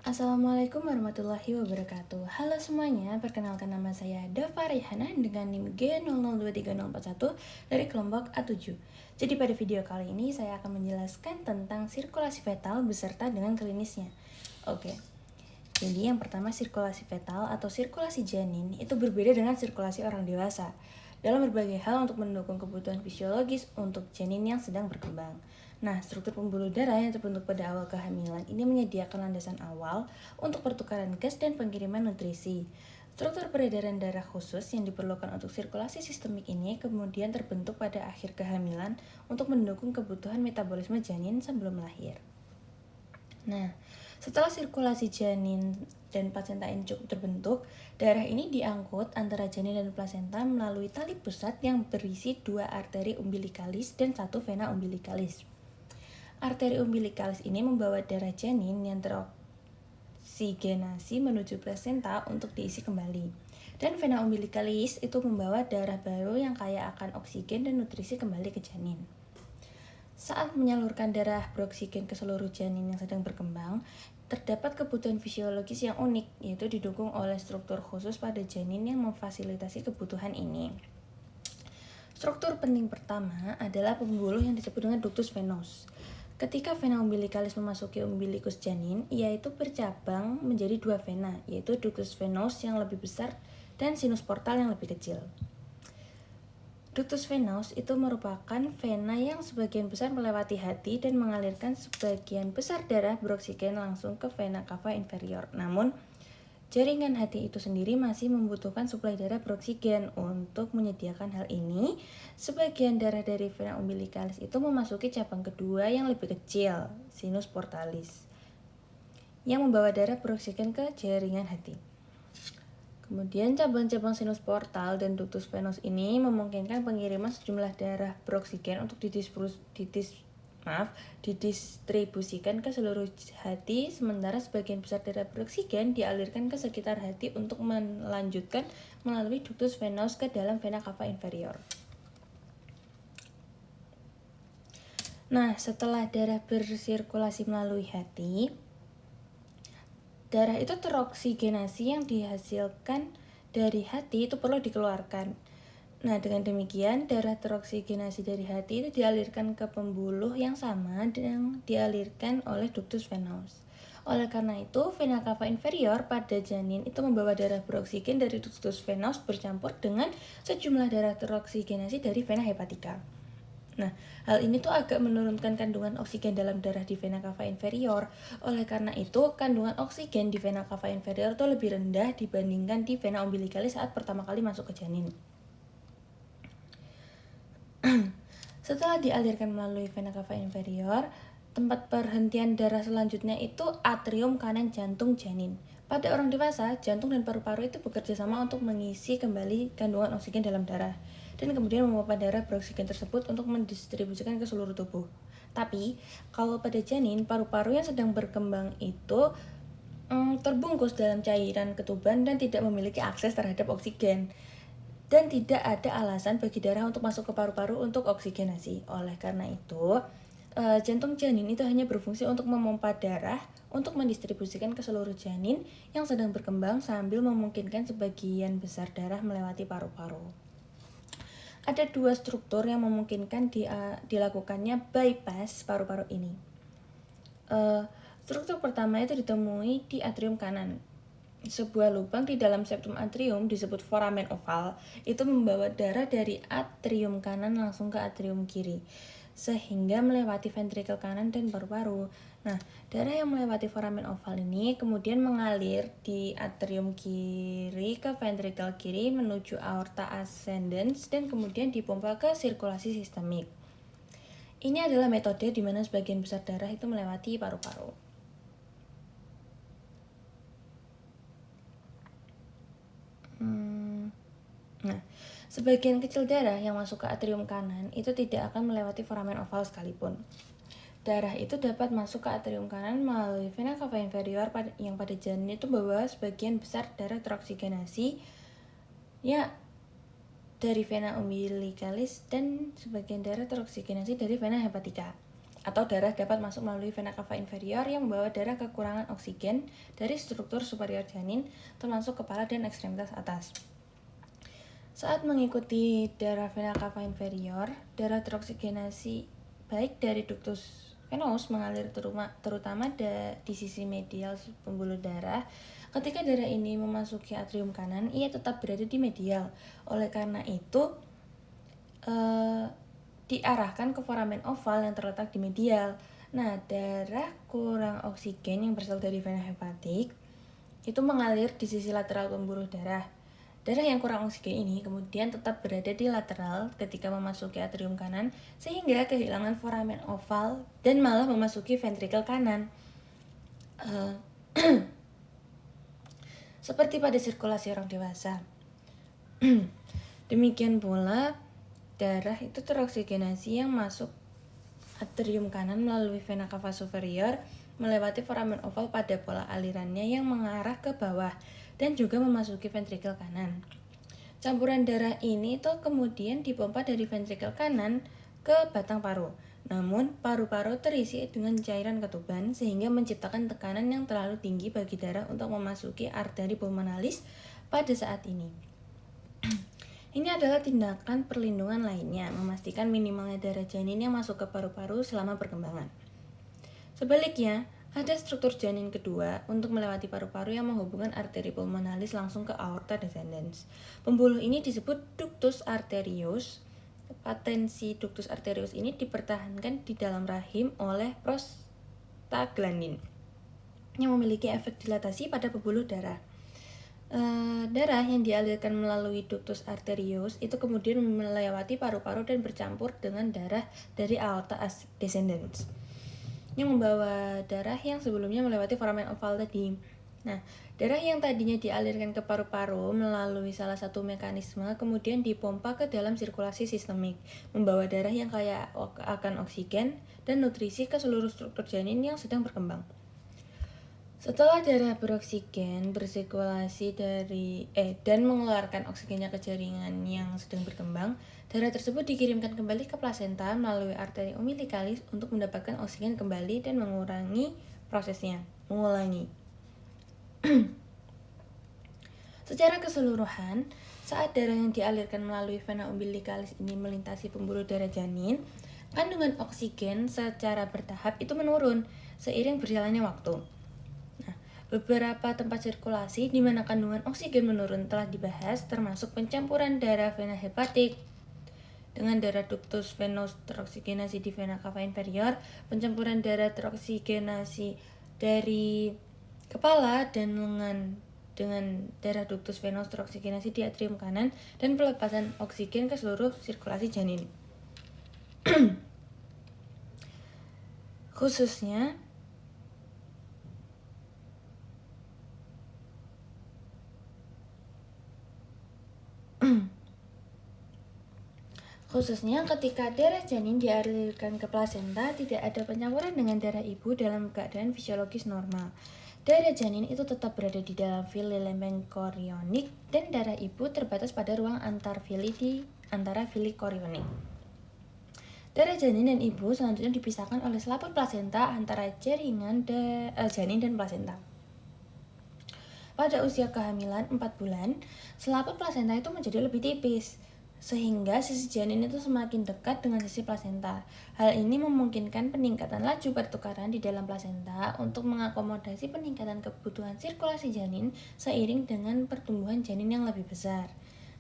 Assalamualaikum warahmatullahi wabarakatuh. Halo semuanya, perkenalkan nama saya Dava Rihana dengan NIM G00234041 dari kelompok A7. Jadi pada video kali ini saya akan menjelaskan tentang sirkulasi fetal beserta dengan klinisnya. Oke. Jadi yang pertama sirkulasi fetal atau sirkulasi janin itu berbeda dengan sirkulasi orang dewasa dalam berbagai hal untuk mendukung kebutuhan fisiologis untuk janin yang sedang berkembang. Nah, struktur pembuluh darah yang terbentuk pada awal kehamilan ini menyediakan landasan awal untuk pertukaran gas dan pengiriman nutrisi. Struktur peredaran darah khusus yang diperlukan untuk sirkulasi sistemik ini kemudian terbentuk pada akhir kehamilan untuk mendukung kebutuhan metabolisme janin sebelum lahir. Nah, setelah sirkulasi janin dan plasenta ini cukup terbentuk, darah ini diangkut antara janin dan plasenta melalui tali pusat yang berisi 2 arteri umbilikalis dan 1 vena umbilikalis. Arteri umbilikalis ini membawa darah janin yang teroksigenasi menuju plasenta untuk diisi kembali. Dan vena umbilikalis itu membawa darah baru yang kaya akan oksigen dan nutrisi kembali ke janin. Saat menyalurkan darah beroksigen ke seluruh janin yang sedang berkembang, terdapat kebutuhan fisiologis yang unik, yaitu didukung oleh struktur khusus pada janin yang memfasilitasi kebutuhan ini. Struktur penting pertama adalah pembuluh yang disebut dengan ductus venous. Ketika vena umbilikalis memasuki umbilikus janin, yaitu bercabang menjadi 2 vena, yaitu ductus venous yang lebih besar dan sinus portal yang lebih kecil. Ductus venous itu merupakan vena yang sebagian besar melewati hati dan mengalirkan sebagian besar darah beroksigen langsung ke vena cava inferior. Namun, jaringan hati itu sendiri masih membutuhkan suplai darah beroksigen. Untuk menyediakan hal ini, sebagian darah dari vena umbilikalis itu memasuki cabang kedua yang lebih kecil, sinus portalis, yang membawa darah beroksigen ke jaringan hati. Kemudian cabang-cabang sinus portal dan ductus venous ini memungkinkan pengiriman sejumlah darah beroksigen untuk didistribusikan ke seluruh hati, sementara sebagian besar darah beroksigen dialirkan ke sekitar hati untuk melanjutkan melalui ductus venous ke dalam vena cava inferior. Nah, setelah darah bersirkulasi melalui hati, darah itu teroksigenasi yang dihasilkan dari hati itu perlu dikeluarkan. Nah, dengan demikian, darah teroksigenasi dari hati itu dialirkan ke pembuluh yang sama yang dialirkan oleh ductus venous. Oleh karena itu, vena cava inferior pada janin itu membawa darah beroksigen dari ductus venous bercampur dengan sejumlah darah teroksigenasi dari vena hepatica. Nah, hal ini tuh agak menurunkan kandungan oksigen dalam darah di vena cava inferior. Oleh karena itu, kandungan oksigen di vena cava inferior tuh lebih rendah dibandingkan di vena umbilikalis saat pertama kali masuk ke janin. Setelah dialirkan melalui vena cava inferior, tempat perhentian darah selanjutnya itu atrium kanan jantung janin. Pada orang dewasa, jantung dan paru-paru itu bekerja sama untuk mengisi kembali kandungan oksigen dalam darah dan kemudian memompa darah beroksigen tersebut untuk mendistribusikan ke seluruh tubuh. Tapi, kalau pada janin, paru-paru yang sedang berkembang itu terbungkus dalam cairan ketuban dan tidak memiliki akses terhadap oksigen. Dan tidak ada alasan bagi darah untuk masuk ke paru-paru untuk oksigenasi. Oleh karena itu, jantung janin itu hanya berfungsi untuk memompa darah untuk mendistribusikan ke seluruh janin yang sedang berkembang sambil memungkinkan sebagian besar darah melewati paru-paru. Ada 2 struktur yang memungkinkan dilakukannya bypass paru-paru ini. Struktur pertama itu ditemui di atrium kanan. Sebuah lubang di dalam septum atrium disebut foramen oval itu membawa darah dari atrium kanan langsung ke atrium kiri sehingga melewati ventrikel kanan dan paru-paru. Nah, darah yang melewati foramen oval ini kemudian mengalir di atrium kiri ke ventrikel kiri menuju aorta ascendens dan kemudian dipompa ke sirkulasi sistemik. Ini adalah metode di mana sebagian besar darah itu melewati paru-paru. Nah, sebagian kecil darah yang masuk ke atrium kanan itu tidak akan melewati foramen oval sekalipun. Darah itu dapat masuk ke atrium kanan melalui vena cava inferior yang pada janin itu membawa sebagian besar darah teroksigenasi ya dari vena umbilikalis dan sebagian darah teroksigenasi dari vena hepatica. atau darah dapat masuk melalui vena cava inferior yang membawa darah kekurangan oksigen dari struktur superior janin termasuk kepala dan ekstremitas atas. Saat mengikuti darah vena cava inferior, darah teroksigenasi baik dari ductus venous mengalir terutama di sisi medial pembuluh darah. Ketika darah ini memasuki atrium kanan, ia tetap berada di medial. Oleh karena itu, diarahkan ke foramen oval yang terletak di medial. Nah, darah kurang oksigen yang berasal dari vena hepatik itu mengalir di sisi lateral pembuluh darah. Darah yang kurang oksigen ini kemudian tetap berada di lateral ketika memasuki atrium kanan sehingga kehilangan foramen oval dan malah memasuki ventrikel kanan. Seperti pada sirkulasi orang dewasa. Demikian pula darah itu teroksigenasi yang masuk atrium kanan melalui vena cava superior melewati foramen oval pada pola alirannya yang mengarah ke bawah dan juga memasuki ventrikel kanan. Campuran darah ini tuh kemudian dipompa dari ventrikel kanan ke batang paru. Namun, paru-paru terisi dengan cairan ketuban sehingga menciptakan tekanan yang terlalu tinggi bagi darah untuk memasuki arteri pulmonalis pada saat ini. Ini adalah tindakan perlindungan lainnya, memastikan minimalnya darah janin yang masuk ke paru-paru selama perkembangan. Sebaliknya, ada struktur janin kedua untuk melewati paru-paru yang menghubungkan arteri pulmonalis langsung ke aorta descendens. Pembuluh ini disebut ductus arterius. Patensi ductus arterius ini dipertahankan di dalam rahim oleh prostaglandin yang memiliki efek dilatasi pada pembuluh darah. Darah yang dialirkan melalui ductus arterius itu kemudian melewati paru-paru dan bercampur dengan darah dari aorta descendens yang membawa darah yang sebelumnya melewati foramen oval tadi. Nah, darah yang tadinya dialirkan ke paru-paru melalui salah satu mekanisme kemudian dipompa ke dalam sirkulasi sistemik, membawa darah yang kaya akan oksigen dan nutrisi ke seluruh struktur janin yang sedang berkembang. Setelah darah beroksigen bersirkulasi dan mengeluarkan oksigennya ke jaringan yang sedang berkembang, darah tersebut dikirimkan kembali ke plasenta melalui arteri umbilicalis untuk mendapatkan oksigen kembali dan mengulangi. Secara keseluruhan, saat darah yang dialirkan melalui vena umbilicalis ini melintasi pembuluh darah janin, kandungan oksigen secara bertahap itu menurun seiring berjalannya waktu. Beberapa tempat sirkulasi di mana kandungan oksigen menurun telah dibahas, termasuk pencampuran darah vena hepatik dengan darah ductus venous teroksigenasi di vena cava inferior, pencampuran darah teroksigenasi dari kepala dan lengan dengan darah ductus venous teroksigenasi di atrium kanan, dan pelepasan oksigen ke seluruh sirkulasi janin. Khususnya ketika darah janin dialirkan ke plasenta, tidak ada pencampuran dengan darah ibu dalam keadaan fisiologis normal. Darah janin itu tetap berada di dalam fili lempeng korionik dan darah ibu terbatas pada ruang antar fili di antara fili korionik. Darah janin dan ibu selanjutnya dipisahkan oleh selaput plasenta antara janin dan plasenta. Pada usia kehamilan 4 bulan, selaput plasenta itu menjadi lebih tipis, sehingga sisi janin itu semakin dekat dengan sisi plasenta. Hal ini memungkinkan peningkatan laju pertukaran di dalam plasenta untuk mengakomodasi peningkatan kebutuhan sirkulasi janin seiring dengan pertumbuhan janin yang lebih besar.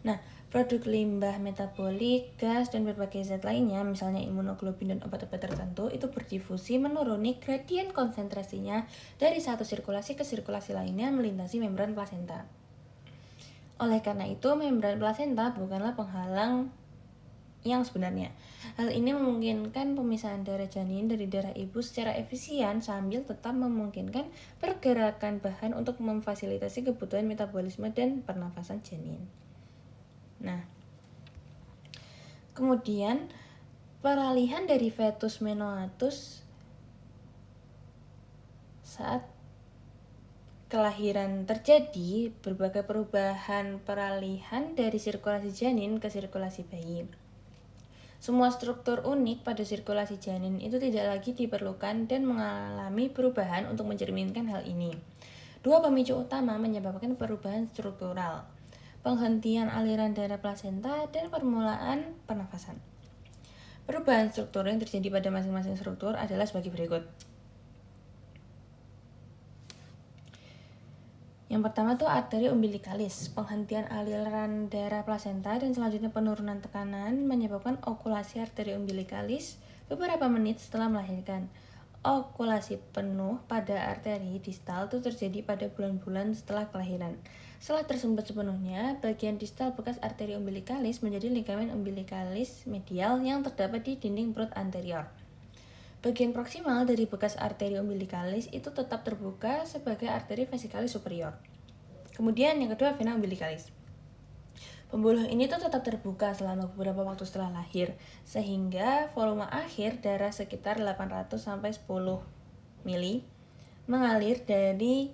Nah, produk limbah metabolik, gas, dan berbagai zat lainnya, misalnya imunoglobulin dan obat-obat tertentu, itu berdifusi menuruni gradien konsentrasinya dari satu sirkulasi ke sirkulasi lainnya melintasi membran plasenta. Oleh karena itu, membran plasenta bukanlah penghalang yang sebenarnya. Hal ini memungkinkan pemisahan darah janin dari darah ibu secara efisien sambil tetap memungkinkan pergerakan bahan untuk memfasilitasi kebutuhan metabolisme dan pernafasan janin. Nah, kemudian peralihan dari fetus menoatus saat kelahiran terjadi berbagai perubahan peralihan dari sirkulasi janin ke sirkulasi bayi. Semua struktur unik pada sirkulasi janin itu tidak lagi diperlukan dan mengalami perubahan untuk mencerminkan hal ini. Dua pemicu utama menyebabkan perubahan struktural: penghentian aliran darah plasenta dan permulaan pernafasan. Perubahan struktur yang terjadi pada masing-masing struktur adalah sebagai berikut. Yang pertama tuh arteri umbilikalis, penghentian aliran darah plasenta dan selanjutnya penurunan tekanan menyebabkan okulasi arteri umbilikalis beberapa menit setelah melahirkan. Okulasi penuh pada arteri distal itu terjadi pada bulan-bulan setelah kelahiran. Setelah tersumbat sepenuhnya, bagian distal bekas arteri umbilikalis menjadi ligamen umbilikalis medial yang terdapat di dinding perut anterior. Bagian proksimal dari bekas arteri umbilikalis itu tetap terbuka sebagai arteri vesikalis superior. Kemudian yang kedua, vena umbilikalis. Pembuluh ini tuh tetap terbuka selama beberapa waktu setelah lahir, sehingga volume akhir darah sekitar 800 sampai 10 mili mengalir dari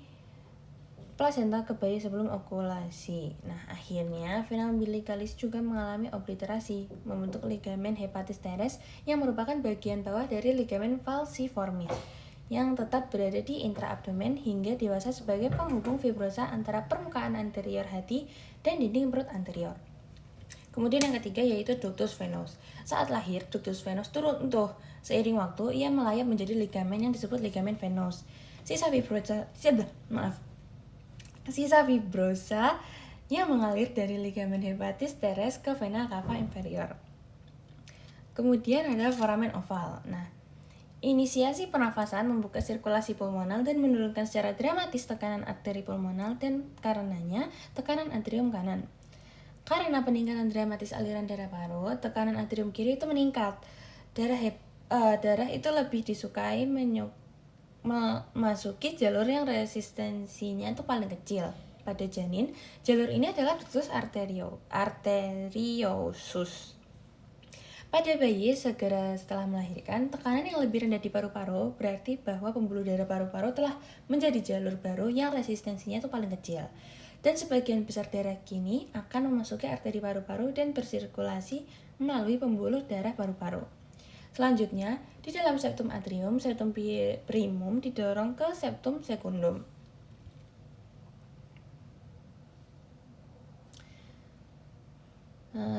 plasenta ke bayi sebelum okulasi. Nah, akhirnya vena umbilikalis juga mengalami obliterasi, membentuk ligamen hepatis teres yang merupakan bagian bawah dari ligamen falciformis yang tetap berada di intraabdomen hingga dewasa sebagai penghubung fibrosa antara permukaan anterior hati dan dinding perut anterior. Kemudian yang ketiga yaitu ductus venous. Saat lahir, ductus venous turun tuh. Seiring waktu, ia melayap menjadi ligamen yang disebut ligamen venous. Sisa fibrosa yang mengalir dari ligamen hepatis teres ke vena cava inferior. Kemudian ada foramen oval. Nah, inisiasi pernafasan membuka sirkulasi pulmonal dan menurunkan secara dramatis tekanan arteri pulmonal dan karenanya tekanan atrium kanan. Karena peningkatan dramatis aliran darah paru, tekanan atrium kiri itu meningkat. Darah itu lebih disukai memasuki jalur yang resistensinya itu paling kecil. Pada janin, jalur ini adalah ductus arteriosus. Pada bayi segera setelah melahirkan, tekanan yang lebih rendah di paru-paru berarti bahwa pembuluh darah paru-paru telah menjadi jalur baru yang resistensinya itu paling kecil. Dan sebagian besar darah kini akan memasuki arteri paru-paru dan bersirkulasi melalui pembuluh darah paru-paru. Selanjutnya, di dalam septum atrium, septum primum didorong ke septum secundum.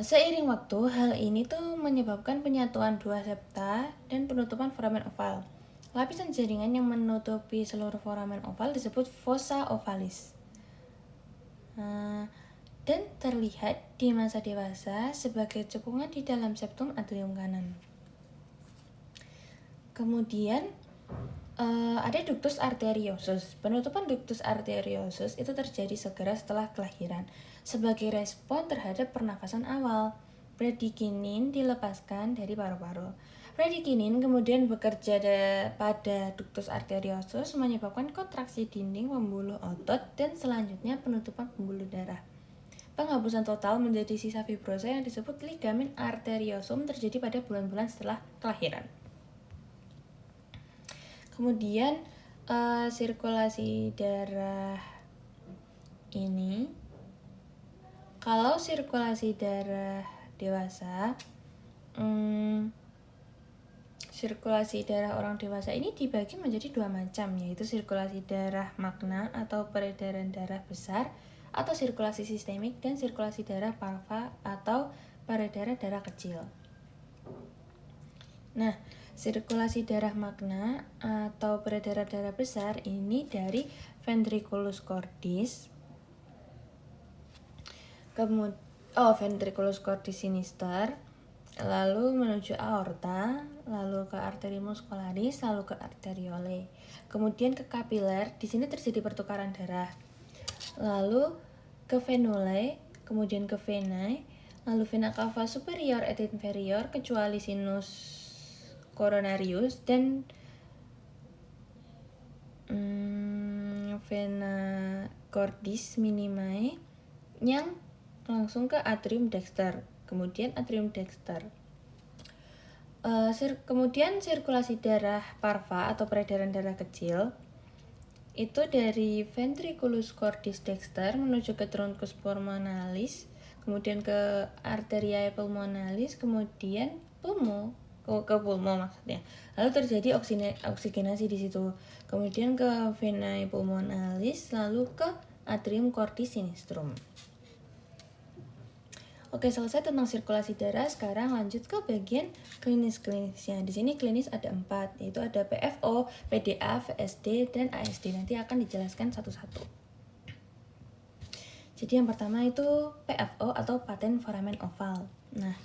Seiring waktu, hal ini tuh menyebabkan penyatuan dua septa dan penutupan foramen oval. Lapisan jaringan yang menutupi seluruh foramen oval disebut fossa ovalis. Dan terlihat di masa dewasa sebagai cekungan di dalam septum atrium kanan. Kemudian ada ductus arteriosus. Penutupan ductus arteriosus itu terjadi segera setelah kelahiran sebagai respon terhadap pernafasan awal. Bradykinin dilepaskan dari paru-paru. Bradykinin kemudian bekerja pada ductus arteriosus menyebabkan kontraksi dinding pembuluh otot dan selanjutnya penutupan pembuluh darah. Penghapusan total menjadi sisa fibrosa yang disebut ligamen arteriosum terjadi pada bulan-bulan setelah kelahiran. Kemudian sirkulasi darah ini, kalau sirkulasi darah dewasa, sirkulasi darah orang dewasa ini dibagi menjadi dua macam, yaitu sirkulasi darah magna atau peredaran darah besar atau sirkulasi sistemik dan sirkulasi darah parva atau peredaran darah kecil. Nah, sirkulasi darah magna atau peredaran darah besar ini dari ventriculus cordis, ventriculus cordis sinister, lalu menuju aorta, lalu ke arteri muscularis, lalu ke arteriole, kemudian ke kapiler. Di sini terjadi pertukaran darah, lalu ke venule, kemudian ke venae, lalu vena cava superior et inferior kecuali sinus coronarius dan vena cordis minimae yang langsung ke atrium dexter, kemudian atrium dexter. Kemudian sirkulasi darah parva atau peredaran darah kecil itu dari ventriculus cordis dexter menuju ke truncus pulmonalis, kemudian ke arteriae pulmonalis, kemudian ke pulmo maksudnya. Lalu terjadi oksigenasi di situ. Kemudian ke venae pulmonalis, lalu ke atrium cortis sinistrum. Oke, selesai tentang sirkulasi darah. Sekarang lanjut ke bagian klinisnya. Di sini klinis ada 4, yaitu ada PFO, PDA, VSD, dan ASD. Nanti akan dijelaskan satu-satu. Jadi yang pertama itu PFO atau patent foramen oval. Nah,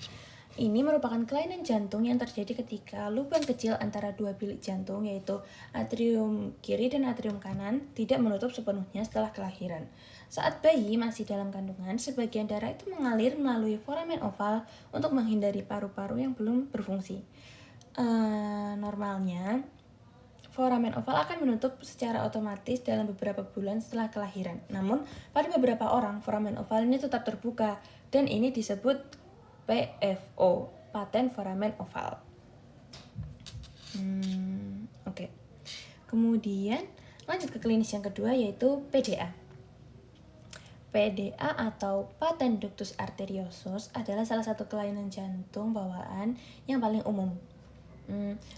ini merupakan kelainan jantung yang terjadi ketika lubang kecil antara dua bilik jantung, yaitu atrium kiri dan atrium kanan, tidak menutup sepenuhnya setelah kelahiran. Saat bayi masih dalam kandungan, sebagian darah itu mengalir melalui foramen oval untuk menghindari paru-paru yang belum berfungsi. Normalnya, foramen oval akan menutup secara otomatis dalam beberapa bulan setelah kelahiran. Namun, pada beberapa orang, foramen oval ini tetap terbuka, dan ini disebut PFO, patent foramen oval. Oke. Kemudian, lanjut ke klinis yang kedua, yaitu PDA. PDA atau patent ductus arteriosus adalah salah satu kelainan jantung bawaan yang paling umum.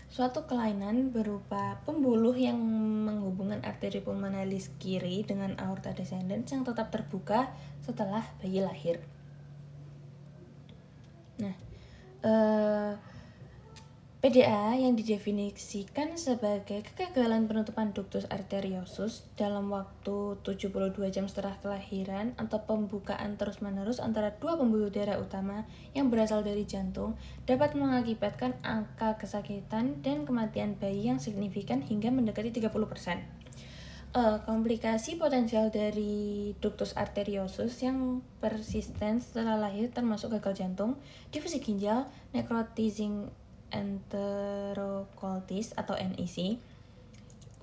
Suatu kelainan berupa pembuluh yang menghubungkan arteri pulmonalis kiri dengan aorta descendens yang tetap terbuka setelah bayi lahir. Nah, PDA yang didefinisikan sebagai kegagalan penutupan ductus arteriosus dalam waktu 72 jam setelah kelahiran atau pembukaan terus-menerus antara dua pembuluh darah utama yang berasal dari jantung dapat mengakibatkan angka kesakitan dan kematian bayi yang signifikan hingga mendekati 30%. Komplikasi potensial dari ductus arteriosus yang persisten setelah lahir termasuk gagal jantung, difusi ginjal, necrotizing enterocolitis atau NEC,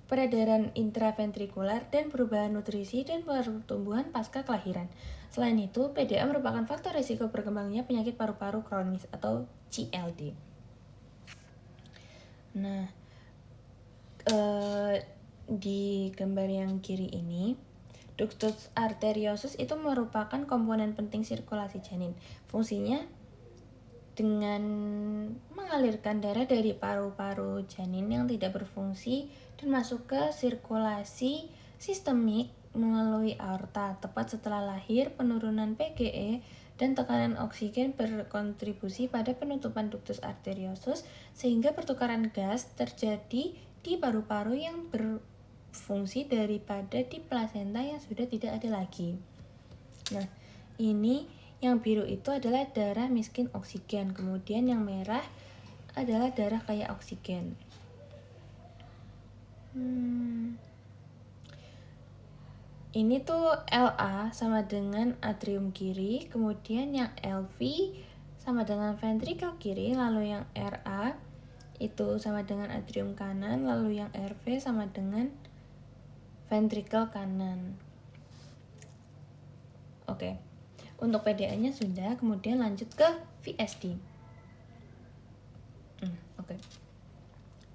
peredaran intraventrikular, dan perubahan nutrisi dan pertumbuhan pasca kelahiran. Selain itu, PDA merupakan faktor risiko berkembangnya penyakit paru-paru kronis atau CLD. Nah, di gambar yang kiri ini, ductus arteriosus itu merupakan komponen penting sirkulasi janin. Fungsinya dengan mengalirkan darah dari paru-paru janin yang tidak berfungsi dan masuk ke sirkulasi sistemik melalui aorta. Tepat setelah lahir, penurunan PGE dan tekanan oksigen berkontribusi pada penutupan ductus arteriosus sehingga pertukaran gas terjadi di paru-paru yang berfungsi daripada di plasenta yang sudah tidak ada lagi. Nah, ini yang biru itu adalah darah miskin oksigen, kemudian yang merah adalah darah kaya oksigen. Ini tuh LA sama dengan atrium kiri, kemudian yang LV sama dengan ventricle kiri, lalu yang RA itu sama dengan atrium kanan, lalu yang RV sama dengan ventricle kanan. Oke. Untuk PDA-nya sudah, kemudian lanjut ke VSD. Oke.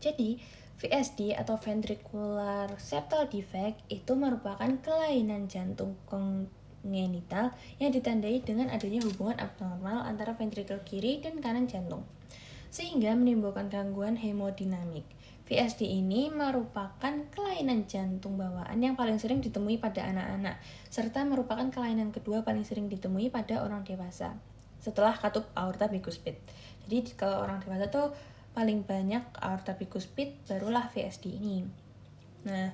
Jadi, VSD atau ventricular septal defect itu merupakan kelainan jantung kongenital yang ditandai dengan adanya hubungan abnormal antara ventrikel kiri dan kanan jantung, sehingga menimbulkan gangguan hemodinamik. VSD ini merupakan kelainan jantung bawaan yang paling sering ditemui pada anak-anak, serta merupakan kelainan kedua paling sering ditemui pada orang dewasa, setelah katup aorta bicuspid. Jadi kalau orang dewasa tuh paling banyak aorta bicuspid, barulah VSD ini. Nah,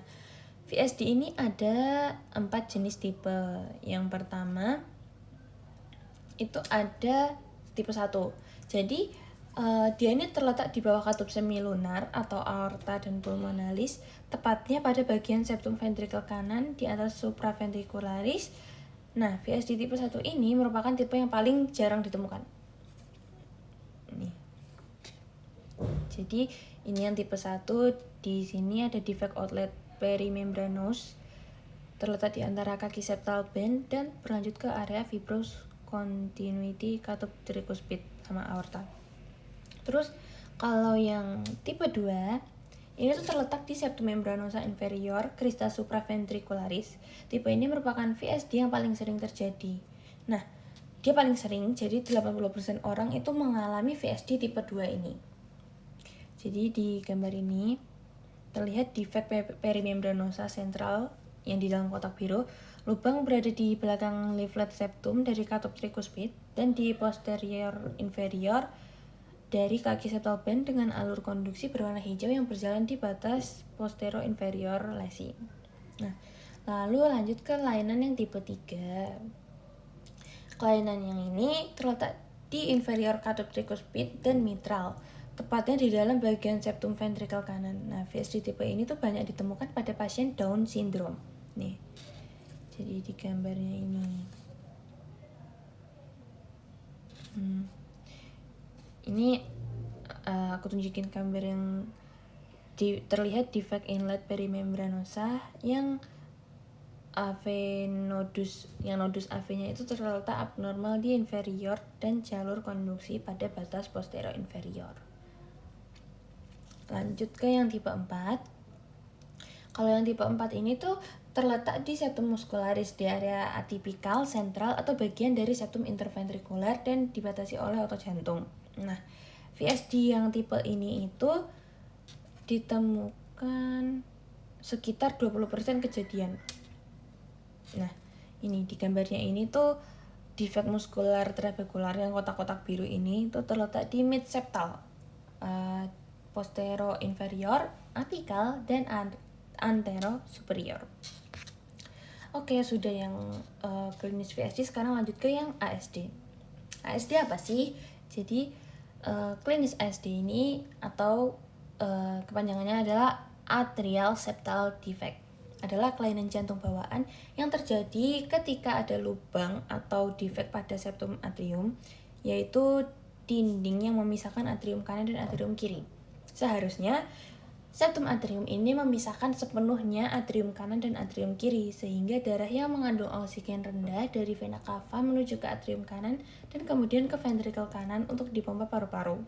VSD ini ada 4 jenis tipe. Yang pertama, itu ada tipe 1. Jadi, dia ini terletak di bawah katup semilunar atau aorta dan pulmonalis, tepatnya pada bagian septum ventrikel kanan di atas supraventricularis. Nah, VSD tipe 1 ini merupakan tipe yang paling jarang ditemukan. Ini. Jadi, ini yang tipe 1, di sini ada defect outlet perimembranous, terletak di antara kaki septal band dan berlanjut ke area fibrous continuity katup tricuspid sama aorta. Terus kalau yang tipe 2 ini tuh terletak di septum membranosa inferior, crista supraventricularis. Tipe ini merupakan VSD yang paling sering terjadi. Nah, dia paling sering, jadi 80% orang itu mengalami VSD tipe 2 ini. Jadi di gambar ini terlihat defek perimembranosa sentral yang di dalam kotak biru. Lubang berada di belakang leaflet septum dari katup trikuspid dan di posterior inferior dari kaki septal band dengan alur konduksi berwarna hijau yang berjalan di batas posterior inferior lesi. Nah, lalu lanjut ke kelainan yang tipe 3. Kelainan yang ini terletak di inferior katup trikuspid dan mitral, tepatnya di dalam bagian septum ventrikel kanan. Nah, VSD tipe ini tuh banyak ditemukan pada pasien Down syndrome. Nih, jadi di gambarnya ini. Ini aku tunjukin gambar yang terlihat defect inlet perimembranosa yang nodus AV-nya itu terletak abnormal di inferior dan jalur konduksi pada batas posterior inferior. Lanjut ke yang tipe 4. Kalau yang tipe 4 ini tuh terletak di septum muscularis di area atipikal, sentral, atau bagian dari septum interventrikuler dan dibatasi oleh otot jantung. Nah, VSD yang tipe ini itu ditemukan sekitar 20% kejadian. Nah, ini di gambarnya ini tuh defek muskular trabekular yang kotak-kotak biru ini tuh terletak di mid septal, postero inferior, apikal, dan antero superior. Oke, sudah yang klinis VSD, sekarang lanjut ke yang ASD. ASD apa sih? Jadi klinis ASD ini atau kepanjangannya adalah atrial septal defect, adalah kelainan jantung bawaan yang terjadi ketika ada lubang atau defek pada septum atrium, yaitu dinding yang memisahkan atrium kanan dan atrium kiri. Seharusnya septum atrium ini memisahkan sepenuhnya atrium kanan dan atrium kiri, sehingga darah yang mengandung oksigen rendah dari vena cava menuju ke atrium kanan dan kemudian ke ventrikel kanan untuk dipompa paru-paru.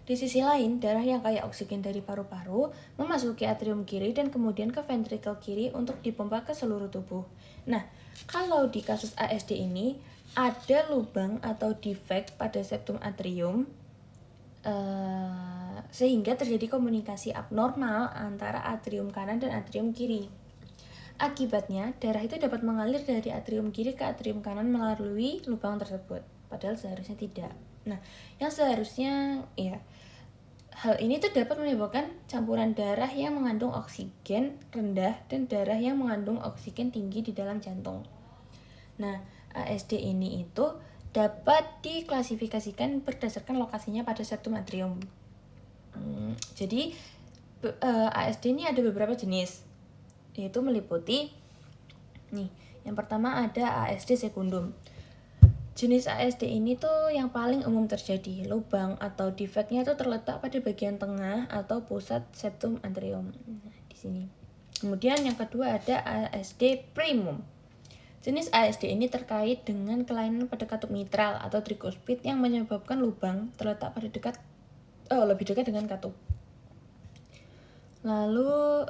Di sisi lain, darah yang kaya oksigen dari paru-paru memasuki atrium kiri dan kemudian ke ventrikel kiri untuk dipompa ke seluruh tubuh. Nah, kalau di kasus ASD ini ada lubang atau defek pada septum atrium, sehingga terjadi komunikasi abnormal antara atrium kanan dan atrium kiri. Akibatnya, darah itu dapat mengalir dari atrium kiri ke atrium kanan melalui lubang tersebut, padahal seharusnya tidak. Nah, yang seharusnya hal ini tuh dapat menyebabkan campuran darah yang mengandung oksigen rendah dan darah yang mengandung oksigen tinggi di dalam jantung. Nah, ASD ini itu dapat diklasifikasikan berdasarkan lokasinya pada septum atrium. Jadi ASD ini ada beberapa jenis, yaitu meliputi yang pertama ada ASD sekundum. Jenis ASD ini tuh yang paling umum terjadi. Lubang atau defeknya tuh terletak pada bagian tengah atau pusat septum atrium. Nah, di sini. Kemudian yang kedua ada ASD primum. Jenis ASD ini terkait dengan kelainan pada katup mitral atau trikuspid yang menyebabkan lubang terletak pada lebih dekat dengan katup. Lalu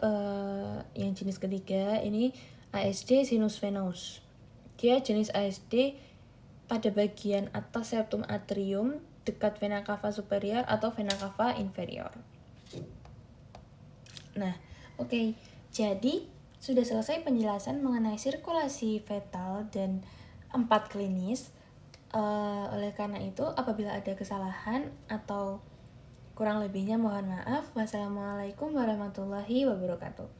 yang jenis ketiga ini ASD sinus venous. Dia jenis ASD pada bagian atas septum atrium dekat vena cava superior atau vena cava inferior. Nah, oke. Jadi sudah selesai penjelasan mengenai sirkulasi fetal dan 4 klinis. Oleh karena itu, apabila ada kesalahan atau kurang lebihnya mohon maaf. Wassalamualaikum warahmatullahi wabarakatuh.